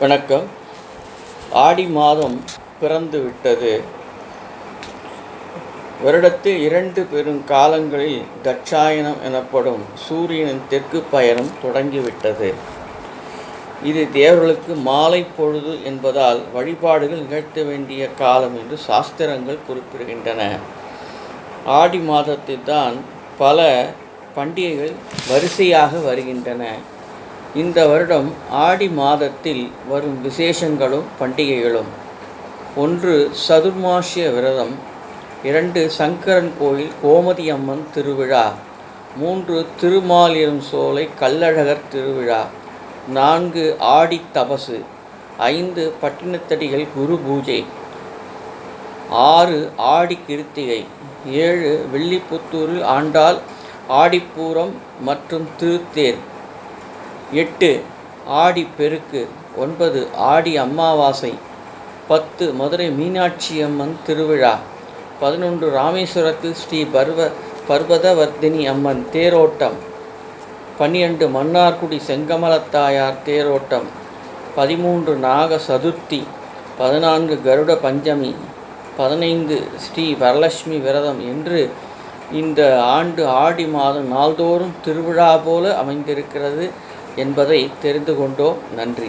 வணக்கம். ஆடி மாதம் பிறந்து விட்டது. வருடத்தில் 2 பெருங்காலங்களில் தட்சாயனம் எனப்படும் சூரியனின் தெற்கு பயணம் தொடங்கிவிட்டது. இது தேவர்களுக்கு மாலை பொழுது என்பதால் வழிபாடுகள் நிகழ்த்த வேண்டிய காலம் என்று சாஸ்திரங்கள் குறிப்பிடுகின்றன. ஆடி மாதத்தில்தான் பல பண்டிகைகள் வரிசையாக வருகின்றன. இந்த வருடம் ஆடி மாதத்தில் வரும் விசேஷங்களும் பண்டிகைகளும்: 1. சதுர்மாசிய விரதம். 2. சங்கரன் கோயில் கோமதி அம்மன் திருவிழா. 3. திருமாலிரும் சோலை கள்ளழகர் திருவிழா. 4. ஆடி தபசு. 5. பட்டினத்தடிகள் குரு பூஜை. 6. ஆடி கிருத்திகை. 7. வில்லிபுத்தூரில் ஆண்டாள் ஆடிப்பூரம் மற்றும் திருத்தேர். 8. ஆடி பெருக்கு. 9. ஆடி அமாவாசை. 10. மதுரை மீனாட்சி அம்மன் திருவிழா. 11. ராமேஸ்வரத்தில் ஸ்ரீ பர்வதவர்தினி அம்மன் தேரோட்டம். 12. மன்னார்குடி செங்கமலத்தாயார் தேரோட்டம். 13. நாக சதுர்த்தி. 14. கருட பஞ்சமி. 15. ஸ்ரீ வரலட்சுமி விரதம் என்று இந்த ஆண்டு ஆடி மாதம் நாள்தோறும் திருவிழா போல அமைந்திருக்கிறது என்பதை தெரிந்து கொண்டோம். நன்றி.